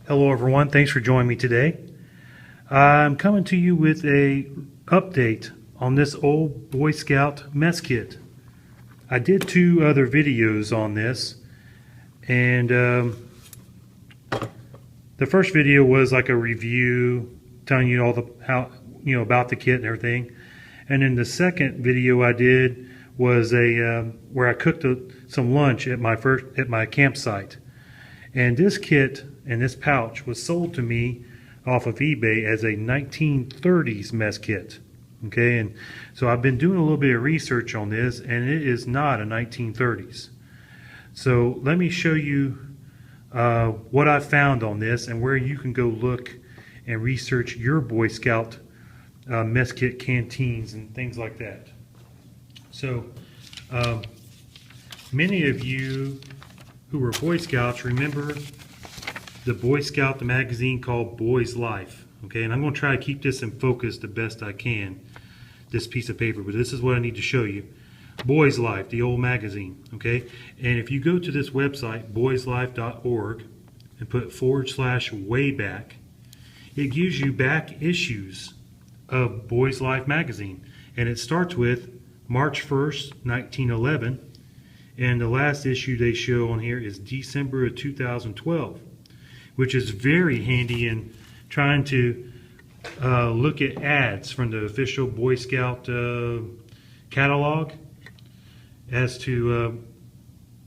Hello everyone, thanks for joining me today. I'm coming to you with a update on this old Boy Scout mess kit. I did two other videos on this, and the first video was like a review telling you all about the kit and everything. And then the second video I did was where I cooked some lunch at my campsite. And this kit and this pouch was sold to me off of eBay as a 1930s mess kit. Okay, and so I've been doing a little bit of research on this, and it is not a 1930s. So let me show you what I found on this and where you can go look and research your Boy Scout mess kit canteens and things like that. So many of you who were Boy Scouts remember the Boy Scout the magazine called Boy's Life. Okay, and I'm going to try to keep this in focus the best I can, this piece of paper, but this is what I need to show you. Boy's Life, the old magazine. Okay, and if you go to this website, boyslife.org, and put /wayback, it gives you back issues of Boy's Life magazine, and it starts with March 1st, 1911. And the last issue they show on here is December of 2012, which is very handy in trying to look at ads from the official Boy Scout catalog as to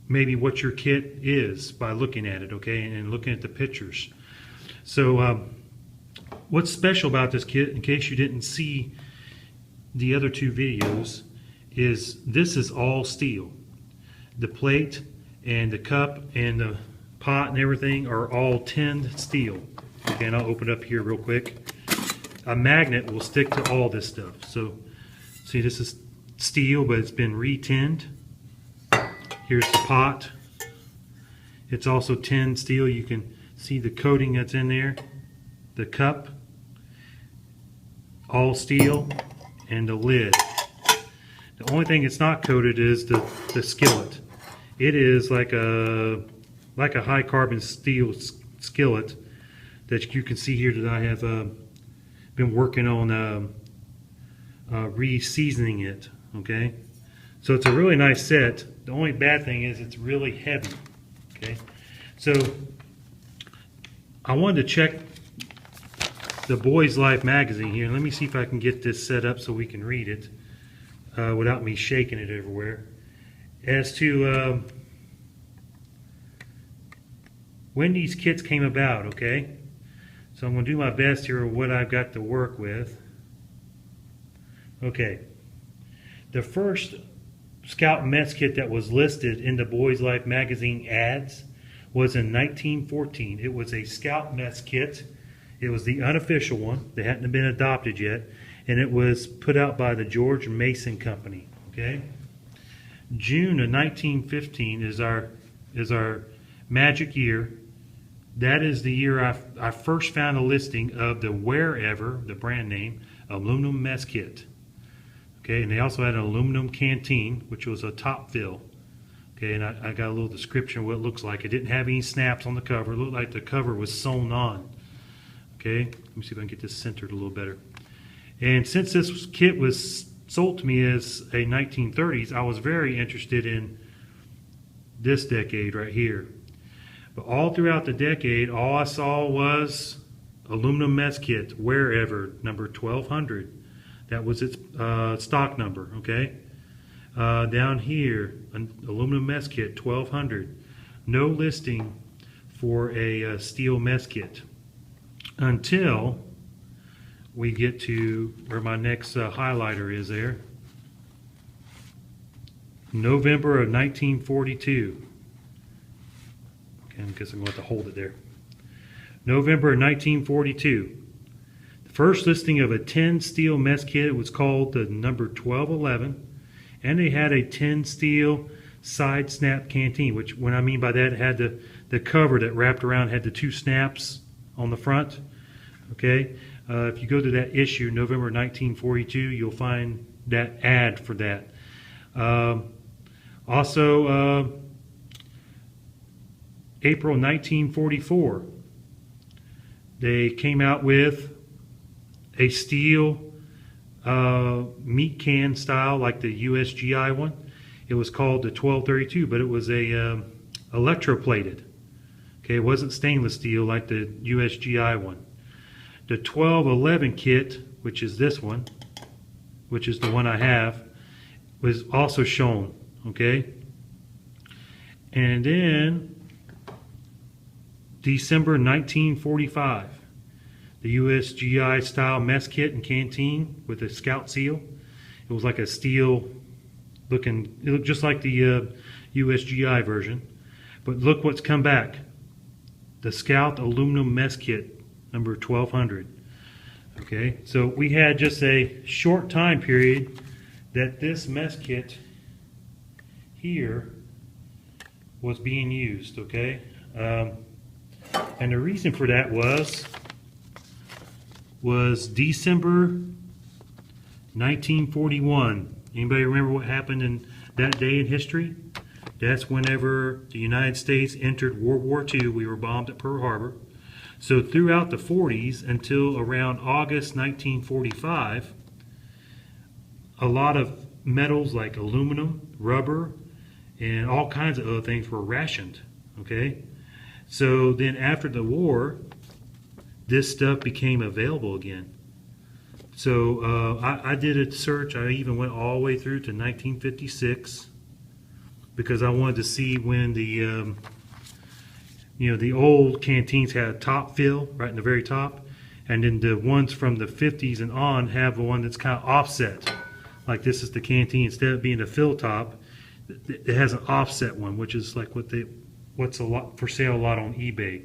maybe what your kit is by looking at it, okay, and looking at the pictures. So what's special about this kit, in case you didn't see the other two videos, is this is all steel. The plate and the cup and the pot and everything are all tinned steel. Okay, and I'll open it up here real quick. A magnet will stick to all this stuff. So, see, this is steel, but it's been re-tinned. Here's the pot. It's also tinned steel. You can see the coating that's in there. The cup, all steel, and the lid. The only thing it's not coated is the skillet. It is like a high carbon steel skillet that you can see here that I have been working on re-seasoning it. Okay, so it's a really nice set. The only bad thing is it's really heavy. Okay, so I wanted to check the Boy's Life magazine here. Let me see if I can get this set up so we can read it without me shaking it everywhere. As to when these kits came about, okay? So I'm going to do my best here with what I've got to work with. Okay. The first Scout mess kit that was listed in the Boys Life magazine ads was in 1914. It was a Scout mess kit. It was the unofficial one. They hadn't been adopted yet. And it was put out by the George Mason Company. Okay? June of 1915 is our magic year. That is the year I first found a listing of the Wherever, the brand name, aluminum mess kit. Okay, and they also had an aluminum canteen, which was a top fill. Okay, and I got a little description of what it looks like. It didn't have any snaps on the cover. It looked like the cover was sewn on. Okay, let me see if I can get this centered a little better. And since this kit was sold to me as a 1930s, I was very interested in this decade right here. But all throughout the decade, all I saw was aluminum mess kit, Wherever, number 1200. That was its stock number, okay? Down here, an aluminum mess kit, 1200. No listing for a steel mess kit until we get to where my next highlighter is there. November of 1942. Okay, I guess I'm going to have to hold it there. November of 1942. The first listing of a 10 steel mess kit was called the number 1211, and they had a 10 steel side snap canteen, which when I mean by that, it had the cover that wrapped around, had the two snaps on the front. Okay, if you go to that issue, November 1942, you'll find that ad for that. Also, April 1944, They came out with a steel meat can style like the USGI one. It was called the 1232, but it was a electroplated. Okay, it wasn't stainless steel like the USGI one. The 1211 kit, which is this one, which is the one I have, was also shown. Okay, and then December 1945, the USGI style mess kit and canteen with a Scout seal. It was like a steel looking, it looked just like the USGI version. But look what's come back. The Scout aluminum mess kit, number 1200. Okay, so we had just a short time period that this mess kit here was being used, okay? And the reason for that was December 1941. Anybody remember what happened in that day in history? That's whenever the United States entered World War II. We were bombed at Pearl Harbor. So throughout the 40s until around August 1945, a lot of metals like aluminum, rubber, and all kinds of other things were rationed, okay? So then after the war, this stuff became available again. So I did a search. I even went all the way through to 1956 because I wanted to see when the the old canteens had a top fill right in the very top, and then the ones from the 50s and on have one that's kind of offset. Like this is the canteen, instead of being a fill top, it has an offset one, which is like what's a lot for sale a lot on eBay.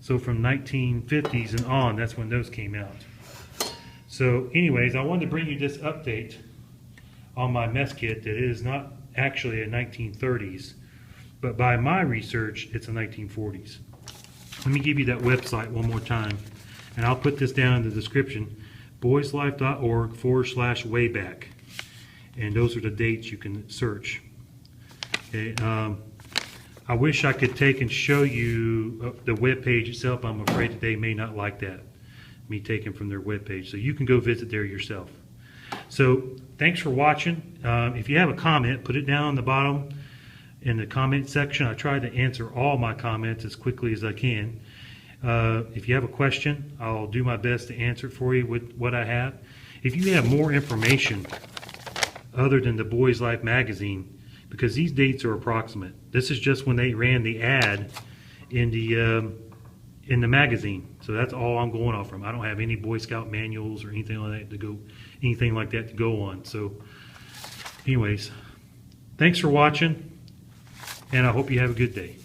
So from 1950s and on, that's when those came out. So anyways, I wanted to bring you this update on my mess kit that is not actually a 1930s, but by my research, it's a 1940s. Let me give you that website one more time, and I'll put this down in the description, boyslife.org/wayback. And those are the dates you can search. Okay, I wish I could take and show you the web page itself. I'm afraid that they may not like that, me taking from their web page. So you can go visit there yourself. So thanks for watching. If you have a comment, put it down on the bottom in the comment section. I try to answer all my comments as quickly as I can. If you have a question, I'll do my best to answer it for you with what I have. If you have more information other than the Boys Life magazine, because these dates are approximate. This is just when they ran the ad in the magazine. So that's all I'm going off from. I don't have any Boy Scout manuals or anything like that to go on. So anyways, thanks for watching, and I hope you have a good day.